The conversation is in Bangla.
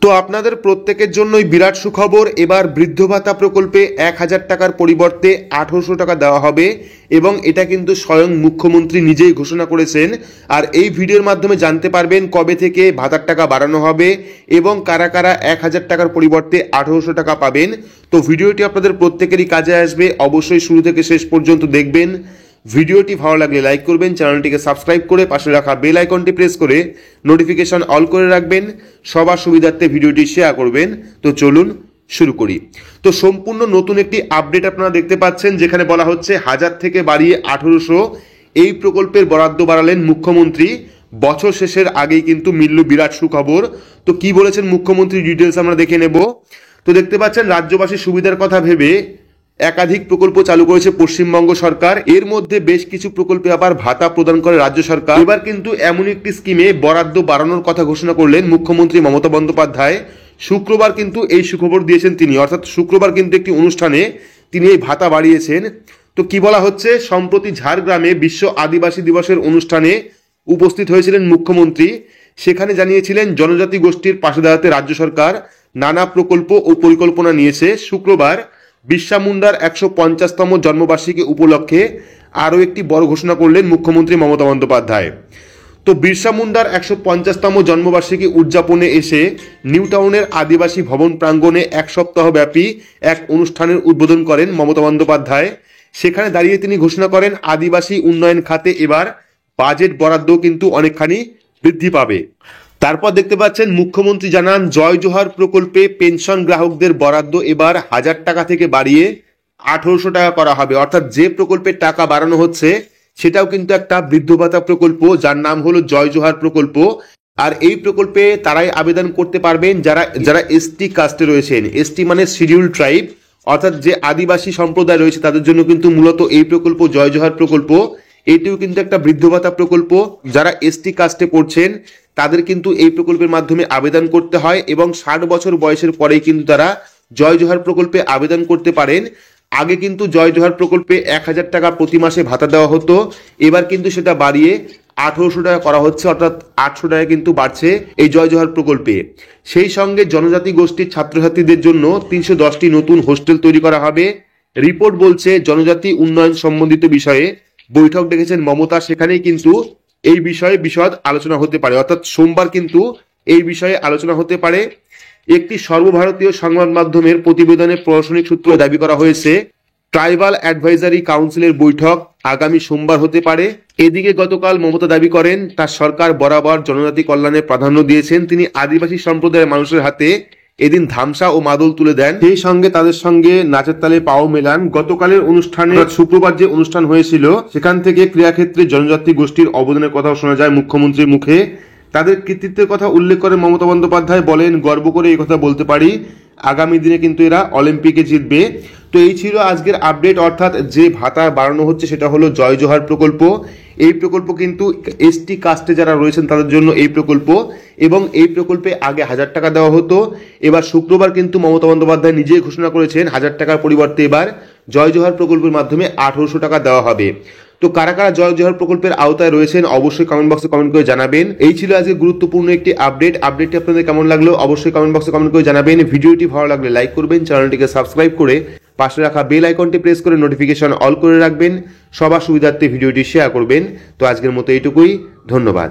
তো আপনাদের প্রত্যেকের জন্যই বিরাট সুখবর। এবার বৃদ্ধ ভাতা প্রকল্পে 1000 টাকার পরিবর্তে 1800 টাকা দেওয়া হবে এবং এটা কিন্তু স্বয়ং মুখ্যমন্ত্রী নিজেই ঘোষণা করেছেন। আর এই ভিডিওর মাধ্যমে জানতে পারবেন কবে থেকে ভাতার টাকা বাড়ানো হবে এবং কারা কারা 1000 টাকার পরিবর্তে 1800 টাকা পাবেন। তো ভিডিওটি আপনাদের প্রত্যেকেরই কাজে আসবে, অবশ্যই শুরু থেকে শেষ পর্যন্ত দেখবেন। ভিডিওটি ভালো লাগলে লাইক করবেন, চ্যানেলটিকে সাবস্ক্রাইব করে পাশে রাখা বেল আইকনটি প্রেস করে নোটিফিকেশন অল করে রাখবেন, সবার সুবিধার্থে ভিডিওটি শেয়ার করবেন। তো চলুন শুরু করি। তো সম্পূর্ণ নতুন একটি আপডেট আপনারা দেখতে পাচ্ছেন, যেখানে বলা হচ্ছে 1000 থেকে বাড়িয়ে 1800 এই প্রকল্পের বরাদ্দ বাড়ালেন মুখ্যমন্ত্রী। বছর শেষের আগেই কিন্তু মিলল বিরাট সুখবর। তো কি বলেছেন মুখ্যমন্ত্রী, ডিটেলস আমরা দেখে নেব। তো দেখতে পাচ্ছেন রাজ্যবাসীর সুবিধার কথা ভেবে একাধিক প্রকল্প চালু করেছে পশ্চিমবঙ্গ সরকার। এর মধ্যে বেশ কিছু প্রকল্পে আবার ভাতা প্রদান করে রাজ্য সরকার। এবার কিন্তু এমন একটি স্কিমে বরাদ্দ বাড়ানোর কথা ঘোষণা করলেন মুখ্যমন্ত্রী মমতা বন্দ্যোপাধ্যায়। শুক্রবার কিন্তু এই সুখবর দিয়েছেন তিনি, অর্থাৎ শুক্রবার কিন্তু একটি অনুষ্ঠানে তিনি এই ভাতা বাড়িয়েছেন। তো কি বলা হচ্ছে, সম্প্রতি ঝাড়গ্রামে বিশ্ব আদিবাসী দিবসের অনুষ্ঠানে উপস্থিত হয়েছিলেন মুখ্যমন্ত্রী। সেখানে জানিয়েছিলেন জনজাতি গোষ্ঠীর পাশে দাঁড়াতে রাজ্য সরকার নানা প্রকল্প ও পরিকল্পনা নিয়েছে। শুক্রবার বিরসা মুন্ডার 150তম জন্মবার্ষিকী উপলক্ষে আরও একটি বড় ঘোষণা করলেন মুখ্যমন্ত্রী মমতা বন্দ্যোপাধ্যায়। তো বিরসা মুন্ডার 150তম জন্মবার্ষিকী উদযাপনে এসে নিউ টাউনের আদিবাসী ভবন প্রাঙ্গণে এক সপ্তাহ ব্যাপী এক অনুষ্ঠানের উদ্বোধন করেন মমতা বন্দ্যোপাধ্যায়। সেখানে দাঁড়িয়ে তিনি ঘোষণা করেন আদিবাসী উন্নয়ন খাতে এবার বাজেট বরাদ্দ কিন্তু অনেকখানি বৃদ্ধি পাবে। তারপর দেখতে পাচ্ছেন মুখ্যমন্ত্রী জানান জয় জোহার প্রকল্পে পেনশন গ্রাহকদের বরাদ্দ এবার 1000 টাকা থেকে বাড়িয়ে 1800 টাকা করা হবে। অর্থাৎ যে প্রকল্পের টাকা বাড়ানো হচ্ছে সেটাও কিন্তু একটা বৃদ্ধ ভাতা প্রকল্প, যার নাম হলো জয় জোহার প্রকল্প। আর এই প্রকল্পে তারাই আবেদন করতে পারবেন যারা এসটি কাস্টে রয়েছেন। এসটি মানে শিডিউল ট্রাইব, অর্থাৎ যে আদিবাসী সম্প্রদায় রয়েছে তাদের জন্য কিন্তু মূলত এই প্রকল্প জয় জোহার প্রকল্প। এটিও কিন্তু একটা বৃদ্ধ ভাতা প্রকল্প। যারা এসটি কাস্টে পড়ছেন তাদের কিন্তু এই প্রকল্পের মাধ্যমে আবেদন করতে হয় এবং 60 বছর বয়সের পরেই কিন্তু তারা জয় জোহার প্রকল্পে আবেদন করতে পারেন। আগে কিন্তু জয় জোহার প্রকল্পে 1000 টাকা প্রতি মাসে ভাতা দেওয়া হতো, এবার কিন্তু সেটা বাড়িয়ে 1800 টাকা করা হচ্ছে, অর্থাৎ 800 টাকা কিন্তু বাড়ছে এই জয় জোহার প্রকল্পে। সেই সঙ্গে জনজাতি গোষ্ঠীর ছাত্রছাত্রীদের জন্য 310টি নতুন হোস্টেল তৈরি করা হবে। রিপোর্ট বলছে জনজাতি উন্নয়ন সম্বন্ধিত বিষয়ে বৈঠক ডেকেছেন মমতা, সেখানেই কিন্তু এই বিষয়ে বিশদ আলোচনা হতে পারে, অর্থাৎ সোমবার কিন্তু এই বিষয়ে আলোচনা হতে পারে। একটি সর্বভারতীয় সংবাদ মাধ্যমের প্রতিবেদনে প্রশাসনিক সূত্র দাবি করা হয়েছে ট্রাইবাল অ্যাডভাইজারি কাউন্সিলের বৈঠক আগামী সোমবার হতে পারে। এদিকে গতকাল মমতা দাবি করেন তার সরকার বরাবর জনজাতি কল্যাণে প্রাধান্য দিয়েছেন। তিনি আদিবাসী সম্প্রদায়ের মানুষের হাতে এদিন ধামসা ও মাদল তুলে দেন, সেই সঙ্গে তাদের সঙ্গে নাচের তালে পাও মেলান। গতকালের অনুষ্ঠানে শুক্রবার যে অনুষ্ঠান হয়েছিল সেখান থেকে ক্রীড়াক্ষেত্রে জনজাতি গোষ্ঠীর অবদানের কথাও শোনা যায় মুখ্যমন্ত্রীর মুখে। তাদের কৃতিত্বের কথা উল্লেখ করে মমতা বন্দ্যোপাধ্যায় বলেন, গর্ব করে এই কথা বলতে পারি আগামী দিনে কিন্তু এরা অলিম্পিকে জিতবে। তো এই ছিল আজকের আপডেট, অর্থাৎ যে ভাতা বাড়ানো হচ্ছে সেটা হলো জয় জোহার প্রকল্প। এই প্রকল্প কিন্তু এসটি কাস্টে যারা রয়েছেন তাদের জন্য এই প্রকল্প, এবং এই প্রকল্পে আগে 1000 টাকা দেওয়া হতো। এবার শুক্রবার কিন্তু মমতা বন্দ্যোপাধ্যায় নিজেই ঘোষণা করেছেন 1000 টাকার পরিবর্তে এবার জয় জোহার প্রকল্পের মাধ্যমে 1800 টাকা দেওয়া হবে। তো কারা কারা জয় জোহার প্রকল্পের আওতায় রয়েছেন অবশ্যই কমেন্ট বক্সে কমেন্ট করে জানাবেন। এই ছিল আজকে গুরুত্বপূর্ণ একটি আপডেটটি আপনাদের কেমন লাগলো অবশ্যই কমেন্ট বক্সে কমেন্ট করে জানাবেন। ভিডিওটি ভালো লাগলে লাইক করবেন, চ্যানেলটিকে সাবস্ক্রাইব করে পাশে রাখা বেল আইকনটি প্রেস করে নোটিফিকেশন অল করে রাখবেন, সবার সুবিধার্থে ভিডিওটি শেয়ার করবেন। তো আজকের মতো এইটুকুই, ধন্যবাদ।